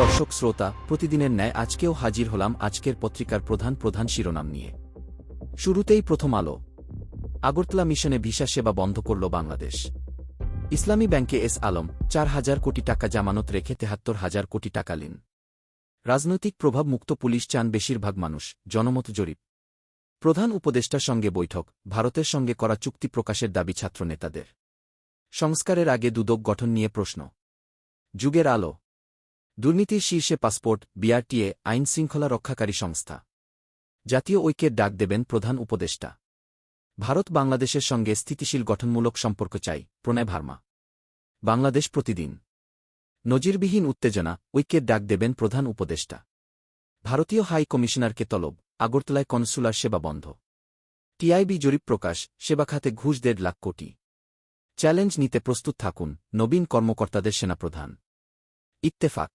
দর্শক শ্রোতা, প্রতিদিনের ন্যায় আজকেও হাজির হলাম আজকের পত্রিকার প্রধান শিরোনাম নিয়ে। শুরুতেই প্রথম আলো। আগরতলা মিশনে ভিসা সেবা বন্ধ করল বাংলাদেশ। ইসলামী ব্যাংকে এস আলম 4,000 কোটি টাকা জামানত রেখে 73,000 কোটি টাকা ঋণ। রাজনৈতিক প্রভাব মুক্ত পুলিশ চান বেশিরভাগ মানুষ, জনমত জরিপ। প্রধান উপদেষ্টার সঙ্গে বৈঠক, ভারতের সঙ্গে করা চুক্তি প্রকাশের দাবি ছাত্রনেতাদের। সংস্কারের আগে দুদক গঠন নিয়ে প্রশ্ন। যুগের আলো। দুর্নীতির শীর্ষে পাসপোর্ট, বিআরটিএ, আইন শৃঙ্খলা রক্ষাকারী সংস্থা। জাতীয় ঐক্যের ডাক দেবেন প্রধান উপদেষ্টা। ভারত বাংলাদেশের সঙ্গে স্থিতিশীল গঠনমূলক সম্পর্ক চাই, প্রণয় ভার্মা। বাংলাদেশ প্রতিদিন। নজিরবিহীন উত্তেজনা, ঐক্যের ডাক দেবেন প্রধান উপদেষ্টা। ভারতীয় হাই কমিশনারকে তলব, আগরতলায় কনসুলার সেবা বন্ধ। টিআইবি জরিপ প্রকাশ, সেবা খাতে ঘুষ 1.5 লাখ কোটি। চ্যালেঞ্জ নিতে প্রস্তুত থাকুন, নবীন কর্মকর্তাদের সেনাপ্রধান। ইত্তেফাক।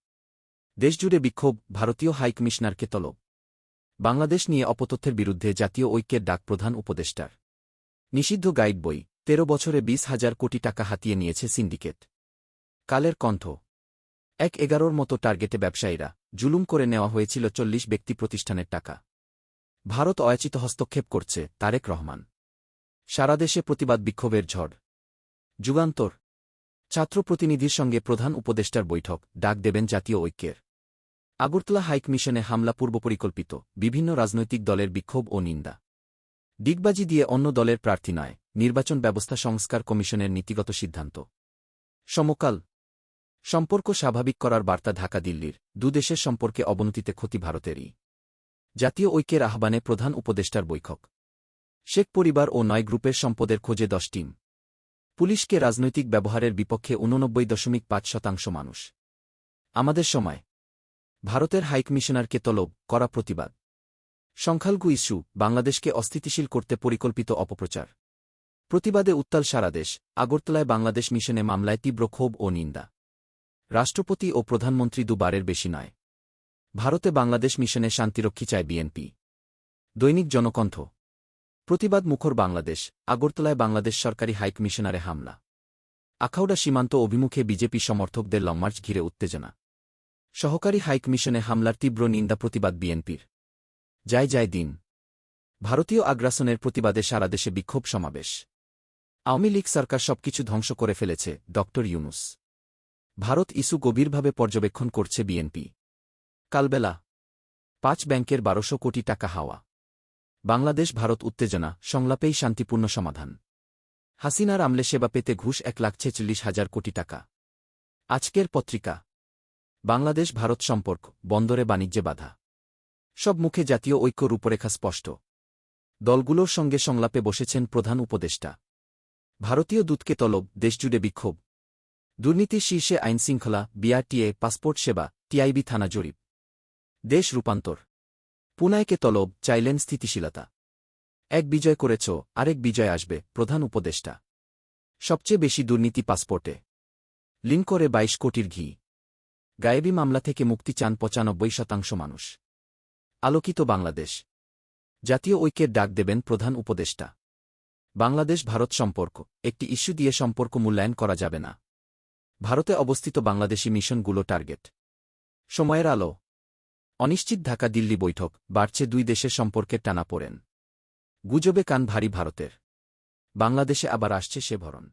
দেশজুড়ে বিক্ষোভ, ভারতীয় হাই কমিশনারকে তলব। বাংলাদেশ নিয়ে অপতথ্যের বিরুদ্ধে জাতীয় ঐক্যের ডাক প্রধান উপদেষ্টার। নিষিদ্ধ গাইড বই, 13 বছরে 20,000 কোটি টাকা হাতিয়ে নিয়েছে সিন্ডিকেট। কালের কণ্ঠ। 1/11 মতো টার্গেটে ব্যবসায়ীরা, জুলুম করে নেওয়া হয়েছিল 40 ব্যক্তি প্রতিষ্ঠানের টাকা। ভারত অয়াচিত হস্তক্ষেপ করছে, তারেক রহমান। সারা দেশে প্রতিবাদ বিক্ষোভের ঝড়। যুগান্তর। ছাত্র প্রতিনিধির সঙ্গে প্রধান উপদেষ্টার বৈঠক, ডাক দেবেন জাতীয় ঐক্যের। আগরতলা হাইকমিশনে হামলা পূর্বপরিকল্পিত, বিভিন্ন রাজনৈতিক দলের বিক্ষোভ ও নিন্দা। ডিগবাজি দিয়ে অন্য দলের প্রার্থী নয়, নির্বাচন ব্যবস্থা সংস্কার কমিশনের নীতিগত সিদ্ধান্ত। সমকাল। সম্পর্ক স্বাভাবিক করার বার্তা ঢাকা দিল্লির, দুদেশের সম্পর্কে অবনতিতে ক্ষতি ভারতেরই। জাতীয় ঐক্যের আহ্বানে প্রধান উপদেষ্টার বৈঠক। শেখ পরিবার ও 9 গ্রুপের সম্পদের খোঁজে 10 টিম। পুলিশকে রাজনৈতিক ব্যবহারের বিপক্ষে 89.5% মানুষ। আমাদের সময়। ভারতের হাইকমিশনারকে তলব, করা প্রতিবাদ। সংখ্যালঘু ইস্যু, বাংলাদেশকে অস্থিতিশীল করতে পরিকল্পিত অপপ্রচার। প্রতিবাদে উত্তাল সারা দেশ, আগরতলায় বাংলাদেশ মিশনে মামলায় তীব্র ক্ষোভ ও নিন্দা। রাষ্ট্রপতি ও প্রধানমন্ত্রী দুবারের বেশি নয়। ভারতে বাংলাদেশ মিশনে শান্তিরক্ষী চায় বিএনপি। দৈনিক জনকণ্ঠ। প্রতিবাদ মুখর বাংলাদেশ, আগরতলায় বাংলাদেশ সরকারি হাইকমিশনারে হামলা। আখাউড়া সীমান্ত অভিমুখে বিজেপি সমর্থকদের লংমার্চ ঘিরে উত্তেজনা। সহকারী হাইকমিশনে হামলার তীব্র নিন্দা প্রতিবাদ বিএনপির। যায় দিন। ভারতীয় আগ্রাসনের প্রতিবাদে সারা দেশে বিক্ষোভ সমাবেশ। আওয়ামী লীগ সরকার সবকিছু ধ্বংস করে ফেলেছে, ড ইউনূস। ভারত ইস্যু গভীরভাবে পর্যবেক্ষণ করছে বিএনপি। কালবেলা। 5 ব্যাংকের 1200 কোটি টাকা হাওয়া। বাংলাদেশ ভারত উত্তেজনা, সংলাপেই শান্তিপূর্ণ সমাধান। হাসিনার আমলে সেবা পেতে ঘুষ 1,46,000 কোটি টাকা। আজকের পত্রিকা। বাংলাদেশ ভারত সম্পর্ক, বন্দরে বাণিজ্যে বাধা। সব মুখে জাতীয় ঐক্য রূপরেখা স্পষ্ট। দলগুলোর সঙ্গে সংলাপে বসেছেন প্রধান উপদেষ্টা। ভারতীয় দূতকে তলব, দেশজুড়ে বিক্ষোভ। দুর্নীতির শীর্ষে আইনশৃঙ্খলা, বিআরটিএ, পাসপোর্ট সেবা, টিআইবি থানা জরিপ। দেশ রূপান্তর। পুনায়কে তলব, চাইলেন স্থিতিশীলতা। এক বিজয় করেছ, আরেক বিজয় আসবে, প্রধান উপদেষ্টা। সবচেয়ে বেশি দুর্নীতি পাসপোর্টে। লিঙ্ক করে 22 কোটির ঘি। গায়েবী মামলা থেকে মুক্তি চান 95% মানুষ। আলোকিত বাংলাদেশ। জাতীয় ঐক্যের ডাক দেবেন প্রধান উপদেষ্টা। বাংলাদেশ ভারত সম্পর্ক, একটি ইস্যু দিয়ে সম্পর্ক মূল্যায়ন করা যাবে না। ভারতে অবস্থিত বাংলাদেশি মিশনগুলো টার্গেট। সময়ের আলো। অনিশ্চিত ঢাকা দিল্লি বৈঠক, বাড়ছে দুই দেশের সম্পর্কের টানাপোড়েন। গুজবে কান ভারী ভারতের। বাংলাদেশে আবার আসছে সে ভরণ।